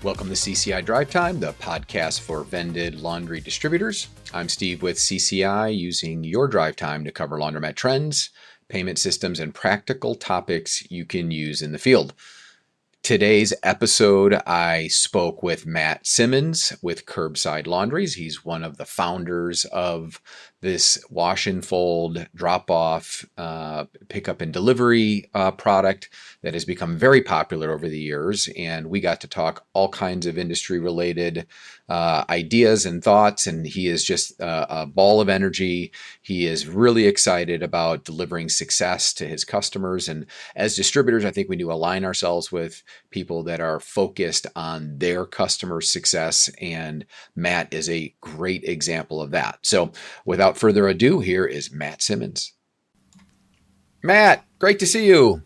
Welcome to CCI Drive Time, the podcast for vended laundry distributors. I'm Steve with CCI, using your drive time to cover laundromat trends, payment systems, and practical topics you can use in the field. Today's episode, I spoke with Matt Simmons with Curbside Laundries. He's one of the founders of this wash and fold, drop off, pickup and delivery product that has become very popular over the years. And we got to talk all kinds of industry related ideas and thoughts. And he is just a ball of energy. He is really excited about delivering success to his customers. And as distributors, I think we need to align ourselves with people that are focused on their customer success. And Matt is a great example of that. So without further ado, here is Matt Simmons. Matt, great to see you.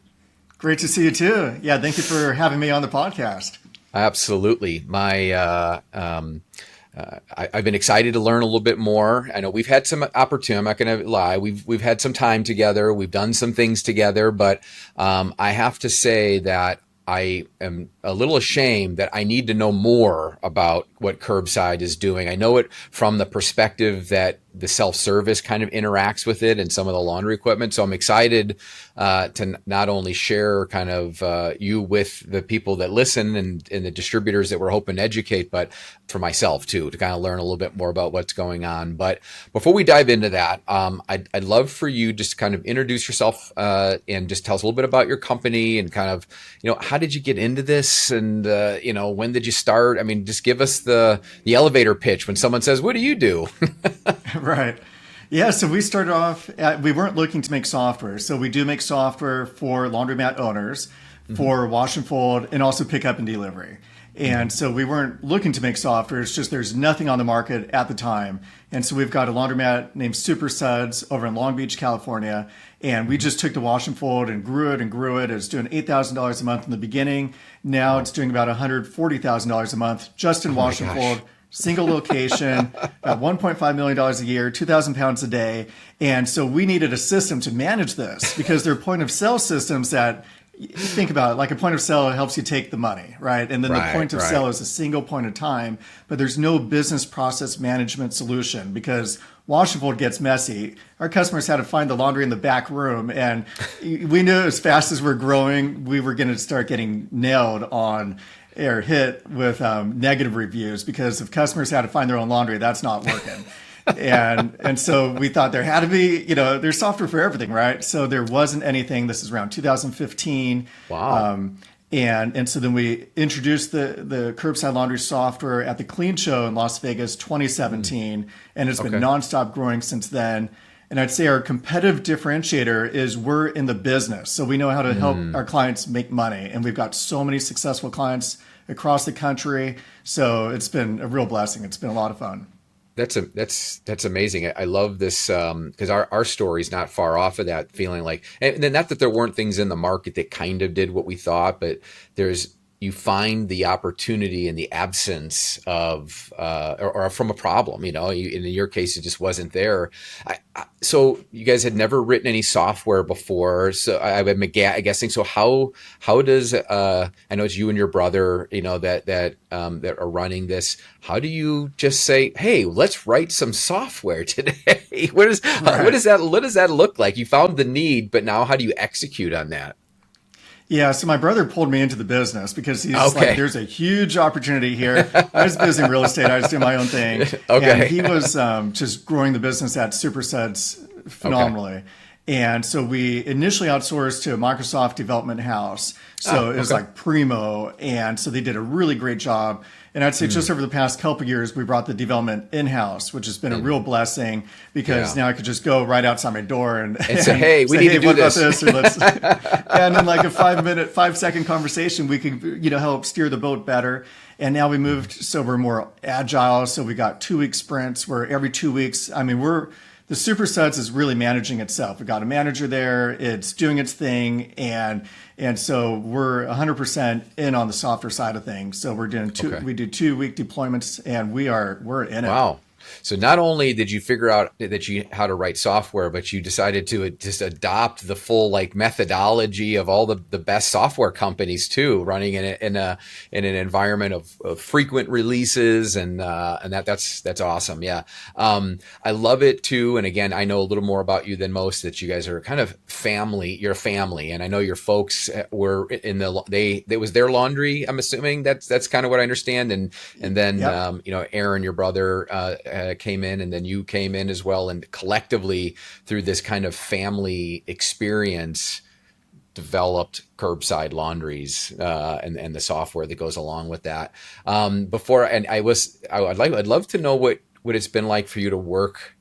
Great to see you too. Yeah, thank you for having me on the podcast. Absolutely. I've been excited to learn a little bit more. I know we've had some opportunity. I'm not going to lie. We've had some time together. We've done some things together, but I have to say that I am a little ashamed that I need to know more about what Curbside is doing. I know it from the perspective that the self-service kind of interacts with it and some of the laundry equipment. So I'm excited to not only share kind of you with the people that listen and the distributors that we're hoping to educate, but for myself too, to kind of learn a little bit more about what's going on. But before we dive into that, I'd love for you just to kind of introduce yourself and just tell us a little bit about your company and kind of, how did you get into this? And, when did you start? I mean, just give us the elevator pitch when someone says, what do you do? Right. Yeah. So we started off, we weren't looking to make software. So we do make software for laundromat owners for wash and fold and also pickup and delivery. And so we weren't looking to make software. It's just there's nothing on the market at the time. And so we've got a laundromat named Super Suds over in Long Beach, California. And we just took the wash and fold and grew it and grew it. It was doing $8,000 a month in the beginning. Now it's doing about $140,000 a month just in wash and fold. Single location, about $1.5 million a year, 2,000 pounds a day. And so we needed a system to manage this because they're point of sale systems that, think about it, like a point of sale helps you take the money, right? And then the point of sale is a single point of time, but there's no business process management solution because wash and fold gets messy. Our customers had to find the laundry in the back room. And we knew as fast as we're growing, we were going to start getting nailed on or hit with negative reviews because if customers had to find their own laundry, that's not working. and so we thought there had to be, there's software for everything, right? So there wasn't anything. This is around 2015. Wow. And so then we introduced the Curbside Laundry software at the Clean Show in Las Vegas 2017, and it's been nonstop growing since then. And I'd say our competitive differentiator is we're in the business. So we know how to help our clients make money. And we've got so many successful clients across the country. So it's been a real blessing. It's been a lot of fun. That's amazing. I love this because our story is not far off of that, feeling like, and then not that there weren't things in the market that kind of did what we thought, but you find the opportunity in the absence of or from a problem. In your case, it just wasn't there. So you guys had never written any software before. So I'm guessing. So how does I know it's you and your brother, that are running this. How do you just say, hey, let's write some software today? What does that look like? You found the need, but now how do you execute on that? Yeah, so my brother pulled me into the business because he's like, there's a huge opportunity here. I was busy in real estate. I was doing my own thing. And he was just growing the business at Super Suds phenomenally. And so we initially outsourced to a Microsoft development house. So it was like primo. And so they did a really great job. And I'd say just over the past couple of years, we brought the development in-house, which has been a real blessing because now I could just go right outside my door and say, hey, we need to do this. Or let's, and in like a 5-second conversation, we could, help steer the boat better. And now we moved, so we're more agile. So we got 2-week sprints where every 2 weeks, the Super Suds is really managing itself. We got a manager there, it's doing its thing, and so we're 100% in on the software side of things. So we're doing we do 2-week deployments, and we're in it. Wow. So not only did you figure out that you how to write software, but you decided to just adopt the full like methodology of all the best software companies too, running in an environment of frequent releases and that's awesome. Yeah. I love it too. And again, I know a little more about you than most, that you guys are kind of family. You're a family, and I know your folks were in it was their laundry. I'm assuming that's kind of what I understand. And then Yep. Aaron, your brother, came in, and then you came in as well, and collectively through this kind of family experience developed Curbside Laundries and the software that goes along with that. I'd love to know what it's been like for you to work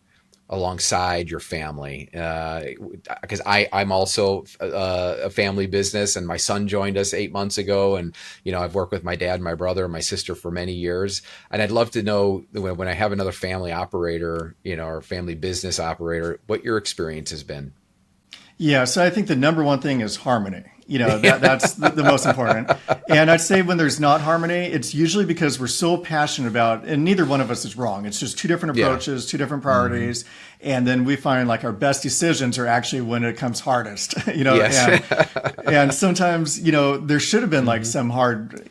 alongside your family, because I'm also a family business, and my son joined us 8 months ago, and I've worked with my dad, my brother, and my sister for many years, and I'd love to know when I have another family operator, or family business operator, what your experience has been. Yeah, so I think the number one thing is harmony. That's the most important. And I'd say when there's not harmony, it's usually because we're so passionate about, and neither one of us is wrong. It's just two different approaches, two different priorities. Mm-hmm. And then we find like our best decisions are actually when it comes hardest, Yes. and sometimes, there should have been like some hard,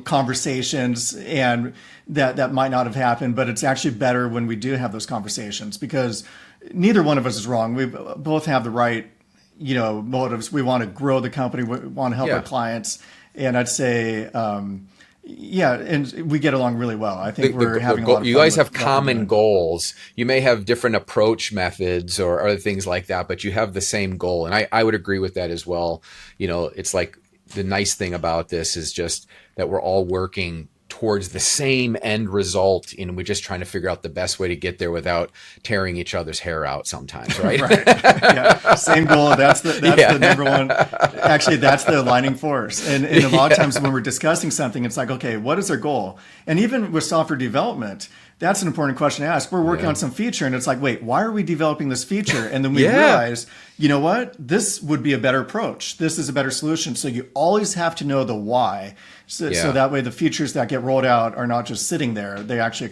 conversations, and that might not have happened, but it's actually better when we do have those conversations, because neither one of us is wrong. We both have the right motives. We want to grow the company. We want to help our clients. And I'd say, and we get along really well. I think we're having a lot of fun. You guys have common goals. You may have different approach methods or other things like that, but you have the same goal. And I would agree with that as well. It's like the nice thing about this is just that we're all working towards the same end result, and we're just trying to figure out the best way to get there without tearing each other's hair out sometimes, right? Right. Yeah. Same goal. That's the number one. Actually, that's the aligning force. And a lot of times when we're discussing something, it's like, okay, what is our goal? And even with software development, that's an important question to ask. We're working on some feature, and it's like, wait, why are we developing this feature? And then we realize, you know what? This would be a better approach. This is a better solution. So you always have to know the why. So that way the features that get rolled out are not just sitting there. They actually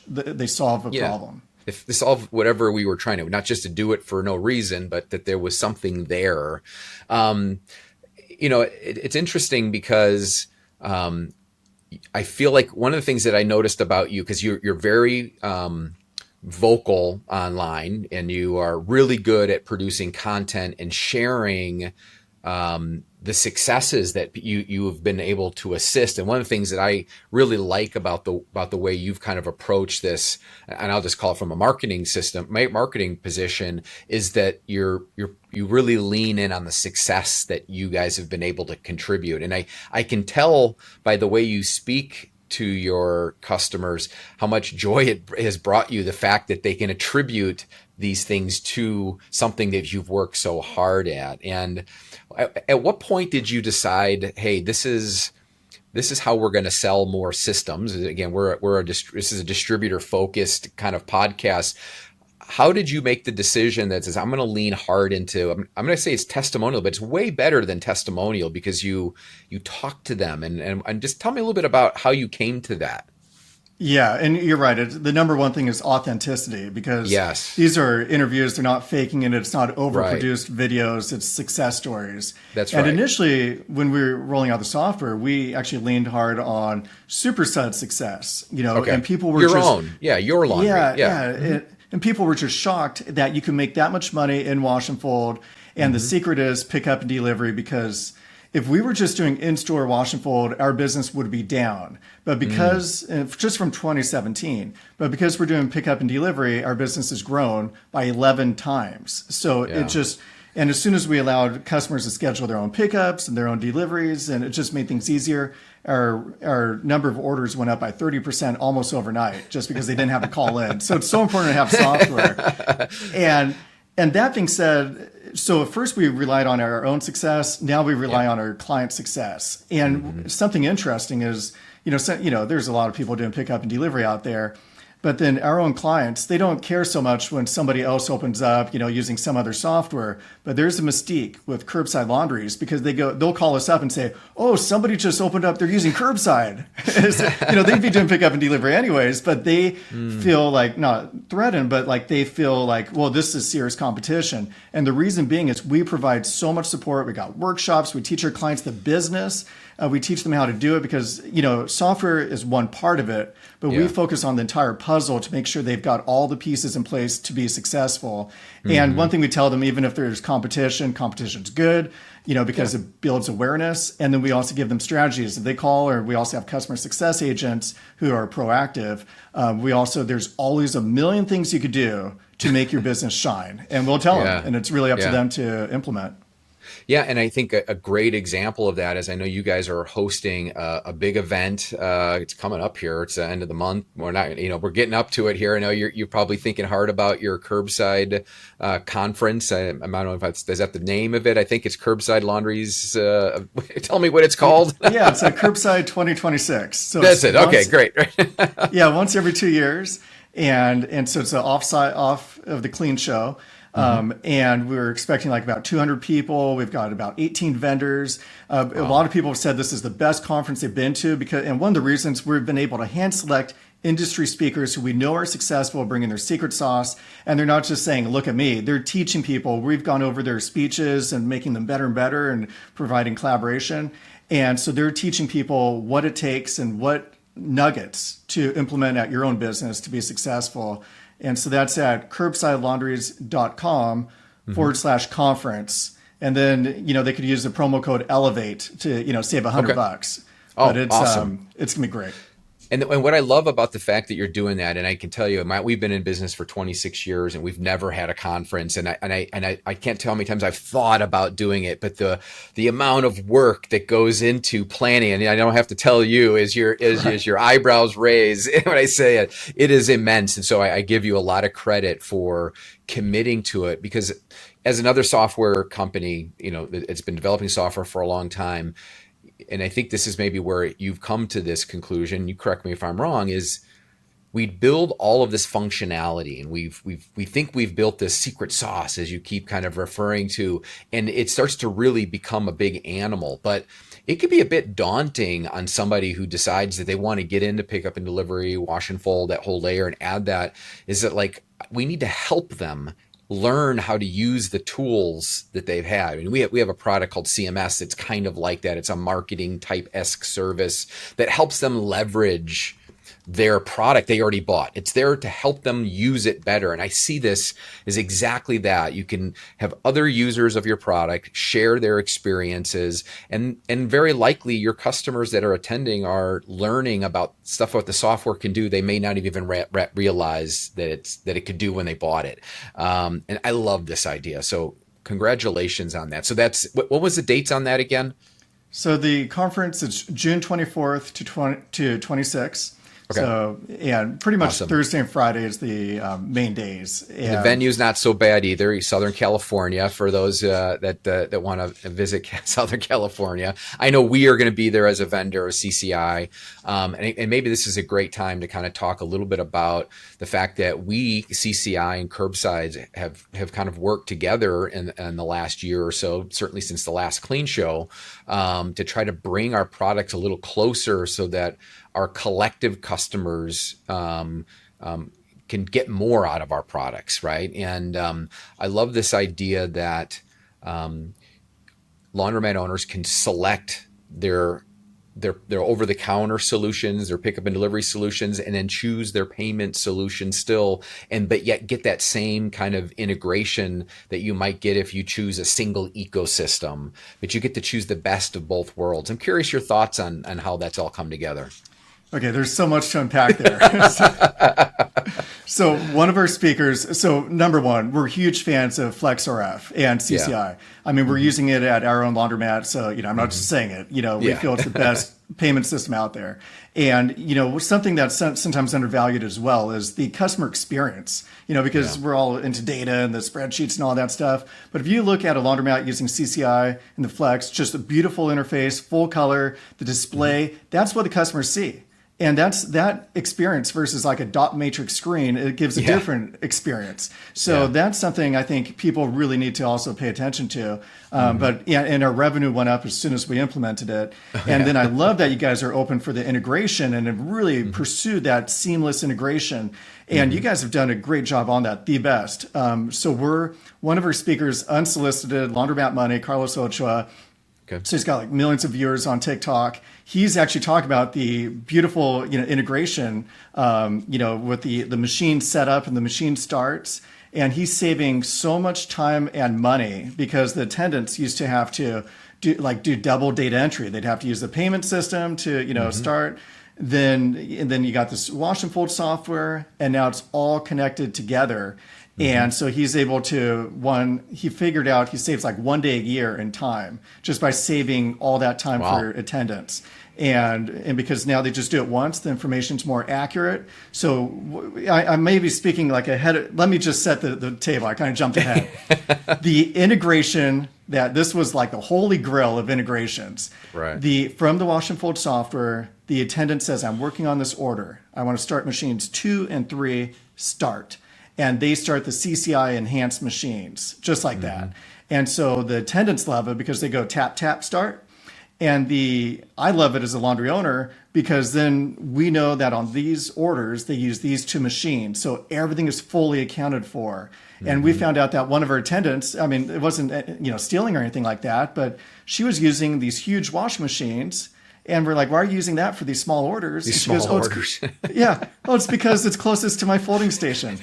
they solve a problem. If they solve whatever we were trying to, not just to do it for no reason, but that there was something there. It's interesting because I feel like one of the things that I noticed about you, because you're very vocal online, and you are really good at producing content and sharing the successes that you have been able to assist. And one of the things that I really like about the way you've kind of approached this, and I'll just call it from a marketing position, is that you really lean in on the success that you guys have been able to contribute. And I can tell by the way you speak to your customers how much joy it has brought you, the fact that they can attribute these things to something that you've worked so hard at. And at what point did you decide, hey, this is how we're going to sell more systems? Again, this is a distributor focused kind of podcast. How did you make the decision that says, I'm going to lean hard into, I'm going to say it's testimonial, but it's way better than testimonial, because you talk to them, and just tell me a little bit about how you came to that. Yeah, and you're right. The number one thing is authenticity, because these are interviews. They're not faking it. It's not overproduced videos. It's success stories. That's right. And initially, when we were rolling out the software, we actually leaned hard on Super Suds success. And people were your laundry. And people were just shocked that you can make that much money in wash and fold. And the secret is pick up and delivery, because if we were just doing in-store wash and fold, our business would be down. But because, just from 2017, but because we're doing pickup and delivery, our business has grown by 11 times. So it just, and as soon as we allowed customers to schedule their own pickups and their own deliveries, and it just made things easier, our number of orders went up by 30% almost overnight, just because they didn't have to call in. So it's so important to have software. And that being said, so at first we relied on our own success. Now we rely on our client success. And something interesting is, there's a lot of people doing pickup and delivery out there, But then our own clients, they don't care so much when somebody else opens up, using some other software. But there's a mystique with Curbside Laundries because they'll call us up and say, "Oh, somebody just opened up. They're using Curbside." They'd be doing pickup and delivery anyways, but they feel like not threatened, but like they feel like, well, this is serious competition. And the reason being is we provide so much support. We got workshops. We teach our clients the business. We teach them how to do it because, software is one part of it, but we focus on the entire puzzle to make sure they've got all the pieces in place to be successful. And one thing we tell them, even if there's competition's good, because it builds awareness. And then we also give them strategies. If they call, or we also have customer success agents who are proactive. There's always a million things you could do to make your business shine. And we'll tell them, and it's really up to them to implement. Yeah, and I think a great example of that is I know you guys are hosting a big event. It's coming up here. It's the end of the month. We're not, we're getting up to it here. I know you're probably thinking hard about your Curbside conference. I don't know if is that the name of it. I think it's Curbside Laundries. Tell me what it's called. Yeah, it's a Curbside 2026. So that's it. Okay, great. Yeah, once every 2 years, and so it's an off of the clean show. And we're expecting like about 200 people. We've got about 18 vendors. A lot of people have said this is the best conference they've been to and one of the reasons we've been able to hand select industry speakers who we know are successful, bringing their secret sauce. And they're not just saying, look at me. They're teaching people. We've gone over their speeches and making them better and better and providing collaboration. And so they're teaching people what it takes and what nuggets to implement at your own business to be successful. And so that's at curbsidelaundries.com/conference. And then, they could use the promo code ELEVATE to, save $100. Oh, but it's awesome. It's going to be great. And what I love about the fact that you're doing that, and I can tell you, we've been in business for 26 years and we've never had a conference. And I can't tell how many times I've thought about doing it, but the amount of work that goes into planning, and I don't have to tell you, as your eyebrows raise when I say it, it is immense. And so I give you a lot of credit for committing to it, because as another software company, it's been developing software for a long time. And I think this is maybe where you've come to this conclusion, you correct me if I'm wrong, is we build all of this functionality and we think we've built this secret sauce, as you keep kind of referring to, and it starts to really become a big animal. But it could be a bit daunting on somebody who decides that they want to get into pickup and delivery, wash and fold, that whole layer, and add that. Is that like we need to help them learn how to use the tools that they've had. I mean, we have a product called CMS that's kind of like that. It's a marketing type-esque service that helps them leverage their product they already bought. It's there to help them use it better. And I see this as exactly that. You can have other users of your product share their experiences, and very likely your customers that are attending are learning about stuff what the software can do. They may not even realize that it could do when they bought it. And I love this idea. So congratulations on that. So that's what was the dates on that again? So the conference is June 24th to 26th. Okay. So, pretty much awesome. Thursday and Friday is the main days. And the venue's not so bad either. Southern California, for those that want to visit Southern California. I know we are going to be there as a vendor of CCI. And maybe this is a great time to kind of talk a little bit about the fact that we, CCI and Curbside, have kind of worked together in the last year or so, certainly since the last Clean Show, to try to bring our products a little closer so that our collective customers can get more out of our products, right? And I love this idea that laundromat owners can select their over-the-counter solutions, their pickup and delivery solutions, and then choose their payment solution still, but yet get that same kind of integration that you might get if you choose a single ecosystem. But you get to choose the best of both worlds. I'm curious your thoughts on how that's all come together. Okay, there's so much to unpack there. So one of our speakers, so number one, we're huge fans of FlexRF and CCI. Yeah. I mean, we're using it at our own laundromat. So, I'm not just saying it, we feel it's the best payment system out there. And, something that's sometimes undervalued as well is the customer experience, because we're all into data and the spreadsheets and all that stuff. But if you look at a laundromat using CCI and the Flex, just a beautiful interface, full color, the display, that's what the customers see. And that experience versus like a dot matrix screen, it gives a different experience. So that's something I think people really need to also pay attention to. But yeah, and our revenue went up as soon as we implemented it. And then I love that you guys are open for the integration and have really pursued that seamless integration. And you guys have done a great job on that, the best. So we're one of our speakers, unsolicited, Laundromat Money, Carlos Ochoa. Okay. So he's got like millions of viewers on TikTok. He's actually talked about the beautiful, integration, with the machine setup and the machine starts. And he's saving so much time and money because the attendants used to have to do double data entry. They'd have to use the payment system to, start. And then you got this wash and fold software, and now it's all connected together. And so he's able to, he figured out he saves like 1 day a year in time just by saving all that time for attendance. And because now they just do it once, the information's more accurate. So I may be speaking like ahead. Let me just set the table. I kind of jumped ahead. The integration, this was like the holy grail of integrations. Right. From the wash and fold software, the attendant says, I'm working on this order. I want to start machines 2 and 3, start. And they start the CCI enhanced machines, just like that. And so the attendants love it because they go tap, tap, start. And I love it as a laundry owner because then we know that on these orders, they use these 2 machines. So everything is fully accounted for. And we found out that one of our attendants, I mean, it wasn't, stealing or anything like that, but she was using these huge washing machines. And we're like, why are you using that for these small orders? These small orders. It's because it's closest to my folding station.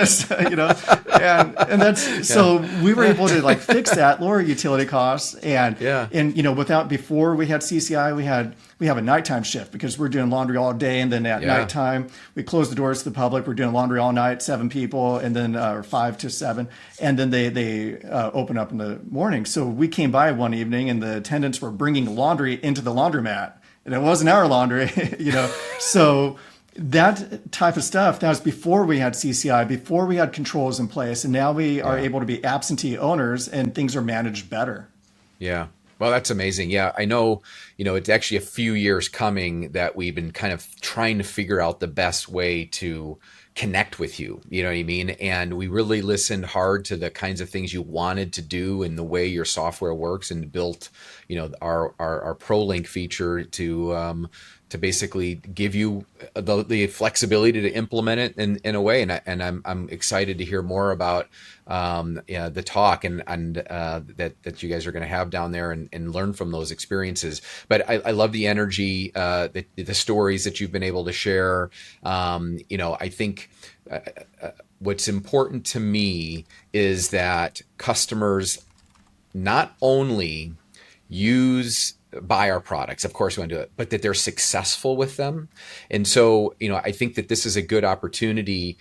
So, and that's so we were able to like fix that, lower utility costs, and before we had CCI, we have a nighttime shift because we're doing laundry all day, and then at nighttime we close the doors to the public. We're doing laundry all night, 7 people, and then 5 to 7, and then they open up in the morning. So we came by one evening, and the attendants were bringing laundry into the laundromat, and it wasn't our laundry, so. That type of stuff, that was before we had CCI, before we had controls in place, and now we are able to be absentee owners and things are managed better. Yeah. Well, that's amazing. Yeah, I know, it's actually a few years coming that we've been kind of trying to figure out the best way to connect with you, you know what I mean? And we really listened hard to the kinds of things you wanted to do and the way your software works, and built, our ProLink feature to basically give you the flexibility to implement it in a way. And I'm excited to hear more about the talk and that you guys are going to have down there and learn from those experiences. But I love the energy, the stories that you've been able to share. I think what's important to me is that customers not only buy our products, of course we want to do it, but that they're successful with them. And so, I think that this is a good opportunity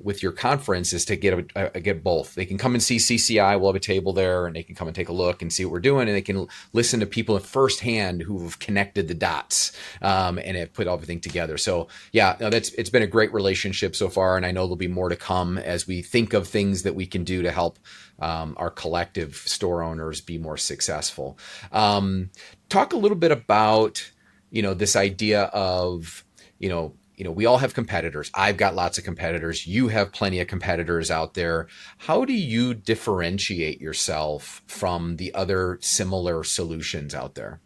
with your conference is to get both. They can come and see CCI. We'll have a table there, and they can come and take a look and see what we're doing, and they can listen to people firsthand who've connected the dots and have put everything together. So it's been a great relationship so far, and I know there'll be more to come as we think of things that we can do to help our collective store owners be more successful. Talk a little bit about, this idea of, we all have competitors. I've got lots of competitors. You have plenty of competitors out there. How do you differentiate yourself from the other similar solutions out there?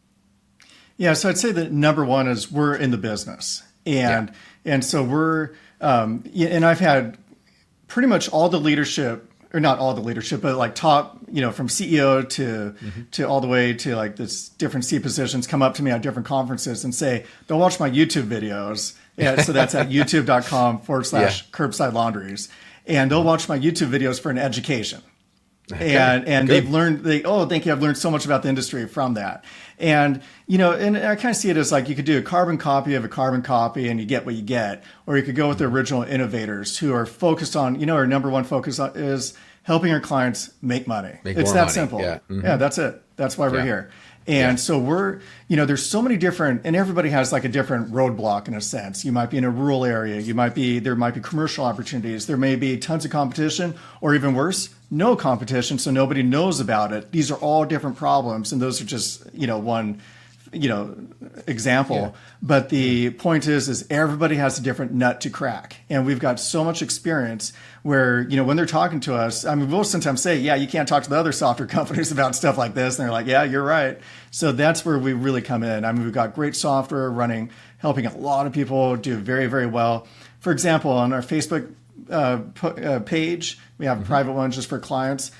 Yeah, so I'd say that number one is we're in the business. And so we're, and I've had pretty much all the leadership, or not all the leadership, but like top, from CEO to all the way to like this different C positions come up to me at different conferences and say, they'll watch my YouTube videos. Yeah, so that's at youtube.com/curbside laundries. And they'll watch my YouTube videos for an education. Okay. And they've learned, thank you, I've learned so much about the industry from that. And, and I kind of see it as like you could do a carbon copy of a carbon copy and you get what you get. Or you could go with the original innovators who are focused on, our number one focus is helping our clients make money. It's that money. Simple. Yeah. Yeah, that's it. That's why we're here. And so we're, there's so many different, and everybody has like a different roadblock in a sense. You might be in a rural area. There might be commercial opportunities. There may be tons of competition, or even worse, no competition. So nobody knows about it. These are all different problems. And those are just, one example. Yeah. But the point is everybody has a different nut to crack. And we've got so much experience where, when they're talking to us, I mean, we'll sometimes say, yeah, you can't talk to the other software companies about stuff like this. And they're like, yeah, you're right. So that's where we really come in. I mean, we've got great software running, helping a lot of people do very, very well. For example, on our Facebook page, we have a private one just for clients.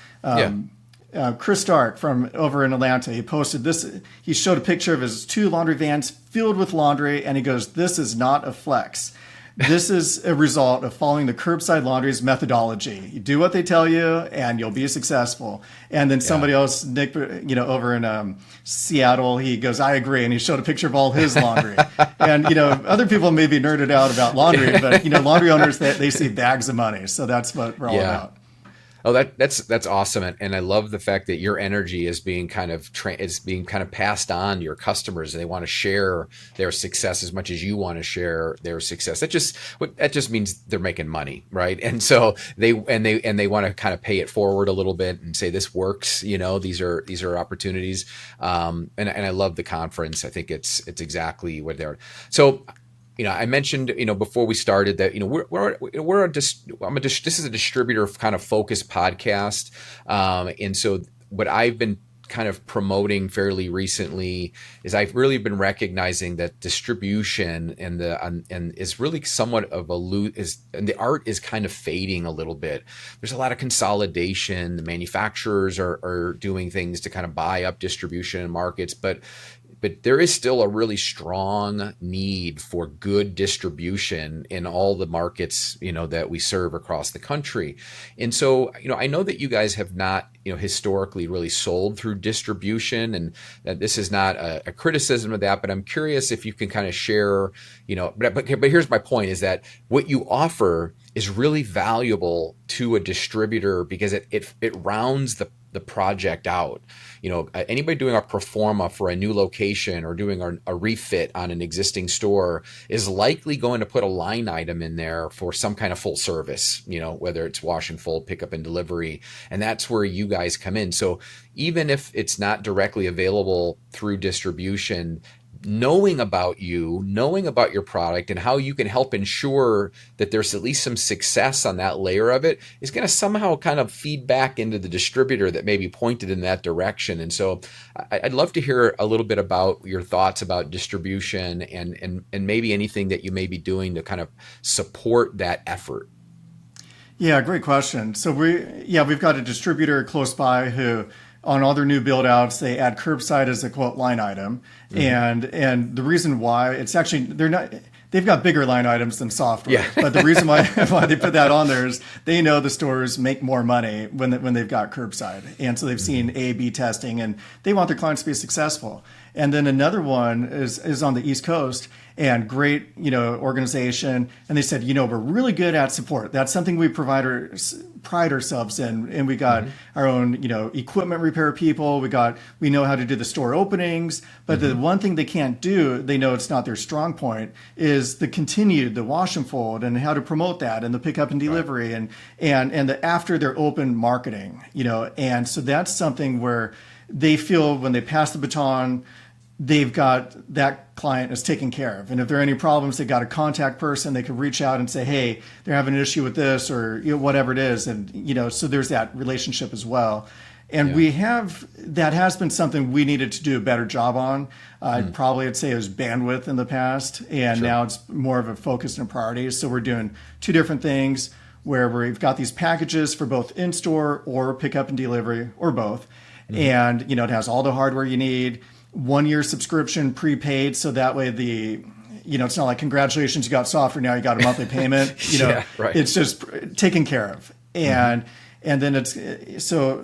Chris Stark from over in Atlanta, he posted this. He showed a picture of his 2 laundry vans filled with laundry, and he goes, "This is not a flex. This is a result of following the Curbside Laundries methodology. You do what they tell you, and you'll be successful." And then somebody else, Nick, over in Seattle, he goes, "I agree," and he showed a picture of all his laundry. And other people may be nerded out about laundry, but laundry owners, they see bags of money, so that's what we're all about. Oh, that's awesome, and I love the fact that your energy is being kind of passed on to your customers, and they want to share their success as much as you want to share their success. That just means they're making money, right? And so they want to kind of pay it forward a little bit and say this works. These are opportunities, and I love the conference. I think it's exactly what they're so. I mentioned, before we started that, this is a distributor kind of focused podcast. And so what I've been kind of promoting fairly recently is I've really been recognizing that distribution and is really somewhat of and the art is kind of fading a little bit. There's a lot of consolidation. The manufacturers are doing things to kind of buy up distribution in markets, but there is still a really strong need for good distribution in all the markets, that we serve across the country. And so, I know that you guys have not, historically really sold through distribution, and that this is not a criticism of that, but I'm curious if you can kind of share, but here's my point is that what you offer is really valuable to a distributor because it rounds the project out. Anybody doing a pro forma for a new location or doing a refit on an existing store is likely going to put a line item in there for some kind of full service, whether it's wash and fold, pickup and delivery. And that's where you guys come in. So even if it's not directly available through distribution, knowing about your product and how you can help ensure that there's at least some success on that layer of it is going to somehow kind of feed back into the distributor that may be pointed in that direction. And so I'd love to hear a little bit about your thoughts about distribution and maybe anything that you may be doing to kind of support that effort. Yeah, great question. So we've got a distributor close by who, on all their new build outs, they add curbside as a quote line item. Mm-hmm. And the reason why it's actually, they've got bigger line items than software. Yeah. But the reason why they put that on there is they know the stores make more money when they've got curbside. And so they've seen A/B testing and they want their clients to be successful. And then another one is on the East Coast and great, organization. And they said, we're really good at support. That's something we pride ourselves in. And we got our own, equipment repair people. We know how to do the store openings. But the one thing they can't do, they know it's not their strong point, is the wash and fold and how to promote that and the pickup and delivery and the after they're open marketing, And so that's something where they feel when they pass the baton, they've got that client is taken care of. And if there are any problems, they've got a contact person. They can reach out and say, hey, they're having an issue with this or whatever it is. And, so there's that relationship as well. And that has been something we needed to do a better job on. I'd say it was bandwidth in the past. And now it's more of a focus and priority. So we're doing 2 different things where we've got these packages for both in-store or pickup and delivery or both. And, it has all the hardware you need. 1-year subscription prepaid, so that way it's not like congratulations, you got software, now you got a monthly payment. It's just taken care of, and then it's so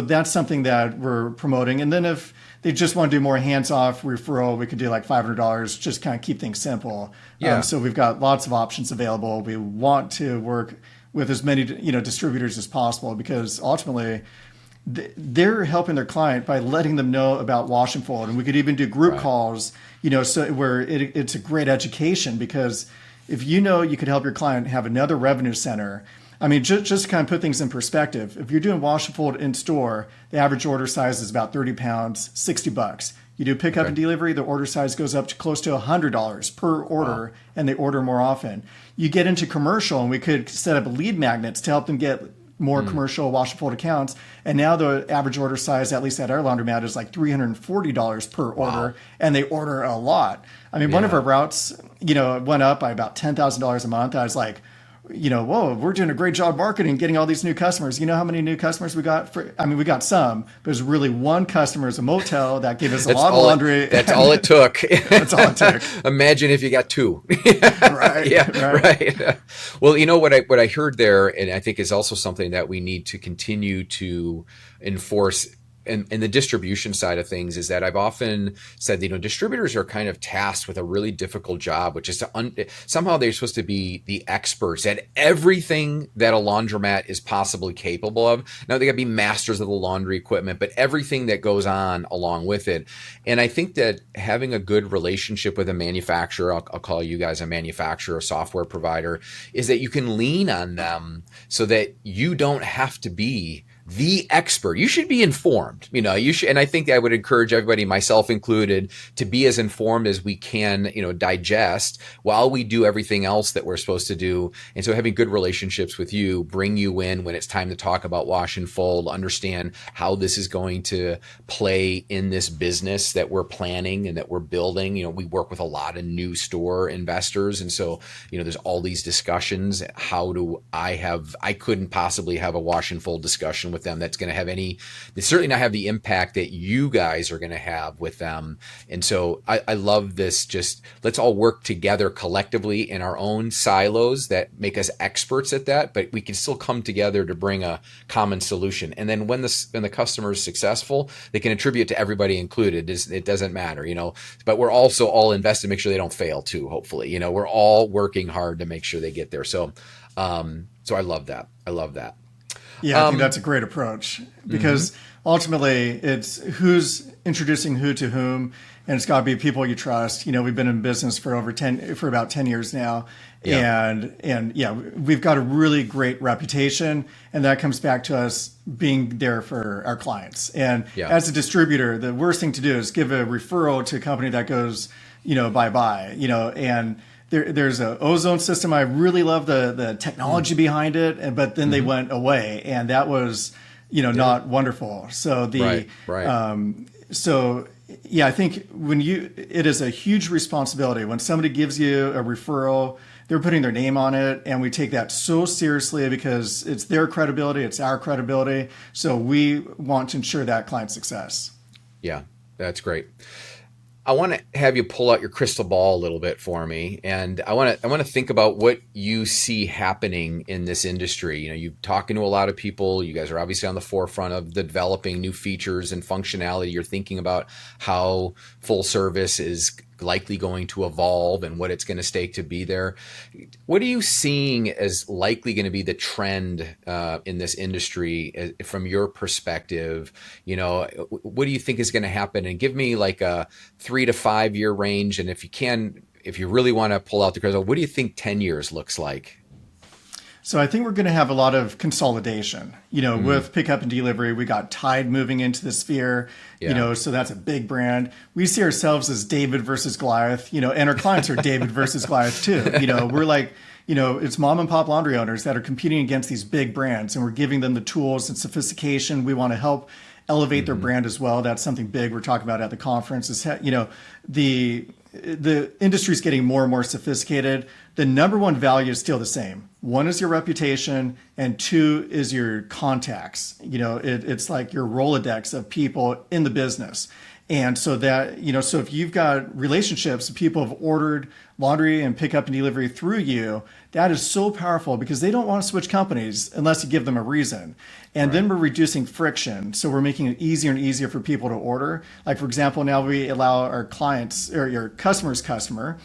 that's something that we're promoting. And then if they just want to do more hands-off referral, we could do like $500, just kind of keep things simple. So we've got lots of options available. We want to work with as many distributors as possible because ultimately they're helping their client by letting them know about wash and fold. And we could even do group calls, so where it's a great education because if you could help your client have another revenue center. I mean, just to kind of put things in perspective, if you're doing wash and fold in store, the average order size is about 30 pounds, $60. You do pickup and delivery, the order size goes up to close to $100 per order, and they order more often. You get into commercial, and we could set up lead magnets to help them get more commercial wash and fold accounts. And now the average order size, at least at our laundromat, is like $340 per order, and they order a lot. I mean, one of our routes, went up by about $10,000 a month. I was like, whoa, we're doing a great job marketing, getting all these new customers. You know how many new customers we got? We got some, but there's really one customer is a motel that gave us a lot of laundry. That's all it took. That's all it took. Imagine if you got two. Right. Yeah. Right. Well, what I heard there, and I think is also something that we need to continue to enforce and the distribution side of things, is that I've often said, distributors are kind of tasked with a really difficult job, which is to somehow they're supposed to be the experts at everything that a laundromat is possibly capable of. Now they got to be masters of the laundry equipment, but everything that goes on along with it. And I think that having a good relationship with a manufacturer, I'll call you guys a manufacturer, a software provider, is that you can lean on them so that you don't have to be the expert. You should be informed, you should, and I think I would encourage everybody, myself included, to be as informed as we can, digest while we do everything else that we're supposed to do. And so having good relationships with you, bring you in when it's time to talk about wash and fold, understand how this is going to play in this business that we're planning and that we're building. We work with a lot of new store investors. And so, there's all these discussions. I couldn't possibly have a wash and fold discussion with them that's going to have certainly not have the impact that you guys are going to have with them. And so I love this, just let's all work together collectively in our own silos that make us experts at that, but we can still come together to bring a common solution. And then when the customer is successful, they can attribute to everybody included. It doesn't matter, but we're also all invested to make sure they don't fail too, hopefully. We're all working hard to make sure they get there. So I love that. Yeah, I think that's a great approach, because ultimately it's who's introducing who to whom, and it's got to be people you trust. We've been in business for about 10 years now, and we've got a really great reputation, and that comes back to us being there for our clients. And as a distributor, the worst thing to do is give a referral to a company that goes, bye-bye, and there's an ozone system. I really love the technology behind it, but then they went away, and that was, not wonderful. So I think it is a huge responsibility when somebody gives you a referral. They're putting their name on it, and we take that so seriously because it's their credibility, it's our credibility. So we want to ensure that client success. Yeah, that's great. I want to have you pull out your crystal ball a little bit for me, and I want to think about what you see happening in this industry. You're talking to a lot of people. You guys are obviously on the forefront of developing new features and functionality. You're thinking about how full service is likely going to evolve and what it's going to stake to be there. What are you seeing as likely going to be the trend in this industry from your perspective? What do you think is going to happen? And give me like a 3 to 5 year range. And if you really want to pull out the crystal, what do you think 10 years looks like? So I think we're going to have a lot of consolidation, with pickup and delivery. We got Tide moving into the sphere, so that's a big brand. We see ourselves as David versus Goliath, and our clients are David versus Goliath too. We're like, it's mom and pop laundry owners that are competing against these big brands, and we're giving them the tools and sophistication. We want to help elevate their brand as well. That's something big we're talking about at the conference is, the industry is getting more and more sophisticated. The number one value is still the same. One is your reputation, and two is your contacts. It's like your Rolodex of people in the business. And so that, so if you've got relationships, people have ordered laundry and pickup and delivery through you, that is so powerful because they don't want to switch companies unless you give them a reason. And then we're reducing friction. So we're making it easier and easier for people to order. Like, for example, now we allow our clients or your customer's customer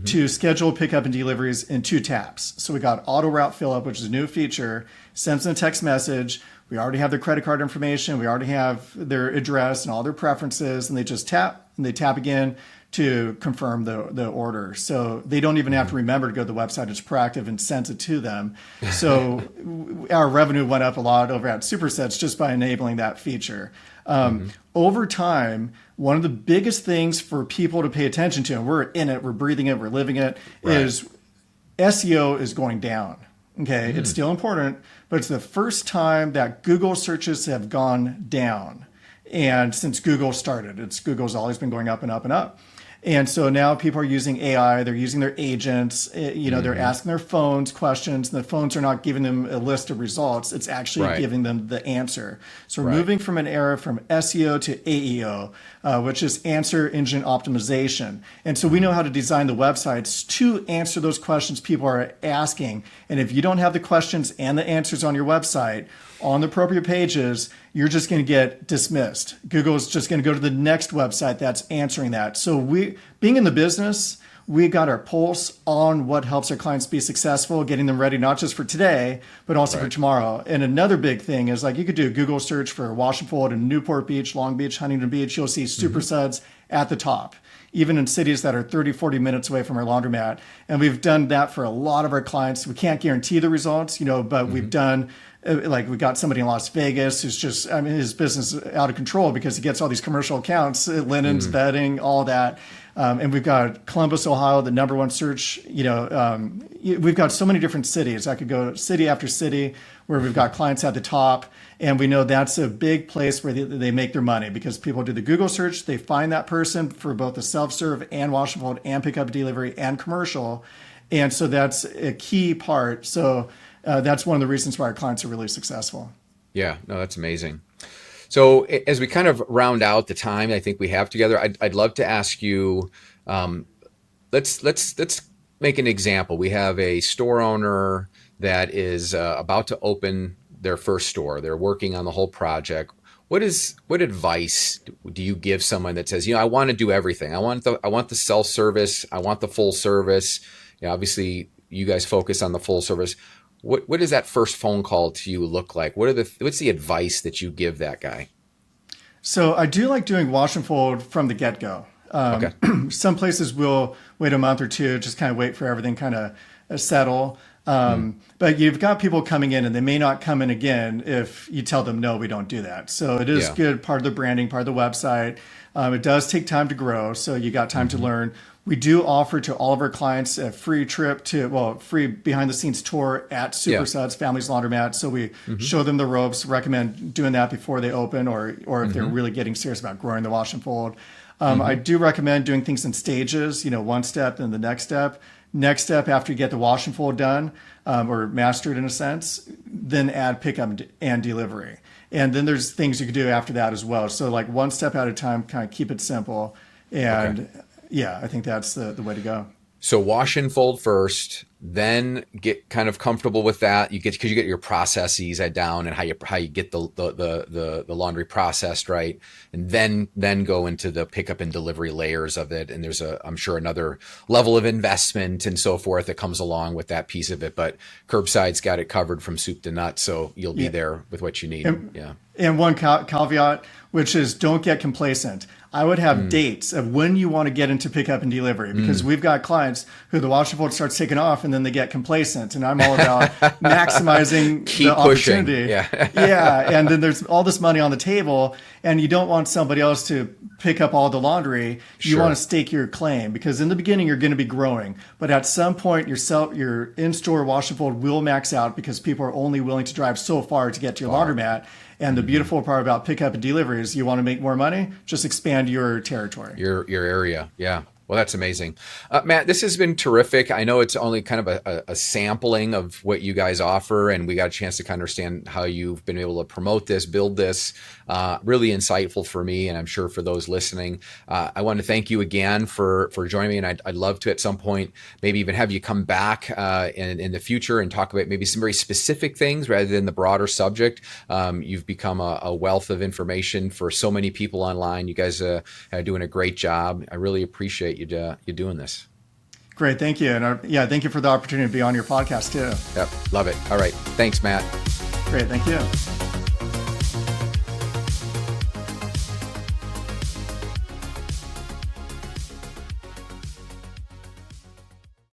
to schedule pickup and deliveries in 2 taps. So we got auto route fill up, which is a new feature, sends them a text message. We already have their credit card information. We already have their address and all their preferences, and they just tap and they tap again to confirm the order. So they don't even have to remember to go to the website. It's proactive and sends it to them. So our revenue went up a lot over at Super Suds just by enabling that feature. Over time, one of the biggest things for people to pay attention to, and we're in it, we're breathing it, we're living it, is SEO is going down. Okay, it's still important, but it's the first time that Google searches have gone down. And since Google started, Google's always been going up and up and up. And so now people are using AI, they're using their agents, they're asking their phones questions, and the phones are not giving them a list of results. It's actually giving them the answer. So we're moving from an era from SEO to AEO, which is answer engine optimization. And so we know how to design the websites to answer those questions people are asking. And if you don't have the questions and the answers on your website, on the appropriate pages, you're just going to get dismissed. Google's just going to go to the next website that's answering that. So being in the business, we got our pulse on what helps our clients be successful, getting them ready not just for today, but also for tomorrow. And another big thing is like you could do a Google search for Wash and Fold in Newport Beach, Long Beach, Huntington Beach. You'll see Super Suds at the top, even in cities that are 30, 40 minutes away from our laundromat. And we've done that for a lot of our clients. We can't guarantee the results, but we've done, like we got somebody in Las Vegas who's just, his business is out of control because he gets all these commercial accounts, linens, bedding, all that. And we've got Columbus, Ohio, the number one search, we've got so many different cities. I could go city after city where we've got clients at the top. And we know that's a big place where they make their money because people do the Google search. They find that person for both the self-serve and wash and fold and pickup delivery and commercial. And so that's a key part. So that's one of the reasons why our clients are really successful. Yeah, no, that's amazing. So as we kind of round out the time I think we have together, I'd love to ask you, let's make an example. We have a store owner that is about to open their first store. They're working on the whole project. What advice do you give someone that says, I want to do everything. I want the self-service. I want the full service. Obviously you guys focus on the full service. What does that first phone call to you look like? What's the advice that you give that guy? So I do like doing wash and fold from the get-go. Some places will wait a month or two, just kind of wait for everything kind of settle. But you've got people coming in and they may not come in again if you tell them, no, we don't do that. So it is good, part of the branding, part of the website. It does take time to grow. So you got time to learn. We do offer to all of our clients a free trip free behind the scenes tour at Super Suds, Family's Laundromat. So we show them the ropes, recommend doing that before they open or if they're really getting serious about growing the wash and fold. I do recommend doing things in stages, one step and the next step. Next step after you get the wash and fold done or mastered in a sense, then add pickup and delivery. And then there's things you can do after that as well. So like one step at a time, kind of keep it simple. And I think that's the way to go. So wash and fold first, then get kind of comfortable with that. Because you get your processes down and how you get the laundry processed right, and then go into the pickup and delivery layers of it. And there's I'm sure another level of investment and so forth that comes along with that piece of it. But Curbside's got it covered from soup to nuts, so you'll be there with what you need. And one caveat, which is don't get complacent. I would have dates of when you want to get into pickup and delivery because we've got clients who the wash and fold starts taking off and then they get complacent. And I'm all about maximizing the opportunity. Yeah. And then there's all this money on the table and you don't want somebody else to pick up all the laundry. You want to stake your claim because in the beginning you're going to be growing. But at some point your in-store wash and fold will max out because people are only willing to drive so far to get to your laundromat. And the beautiful part about pickup and delivery is you want to make more money, just expand your territory. Your area. Yeah. Well, that's amazing. Matt, this has been terrific. I know it's only kind of a sampling of what you guys offer, and we got a chance to kind of understand how you've been able to promote this, build this. Really insightful for me, and I'm sure for those listening. I want to thank you again for joining me, and I'd love to at some point maybe even have you come back in the future and talk about maybe some very specific things rather than the broader subject. You've become a wealth of information for so many people online. You guys are doing a great job. I really appreciate you doing this. Great. Thank you. And thank you for the opportunity to be on your podcast too. Yep. Love it. All right. Thanks, Matt. Great. Thank you.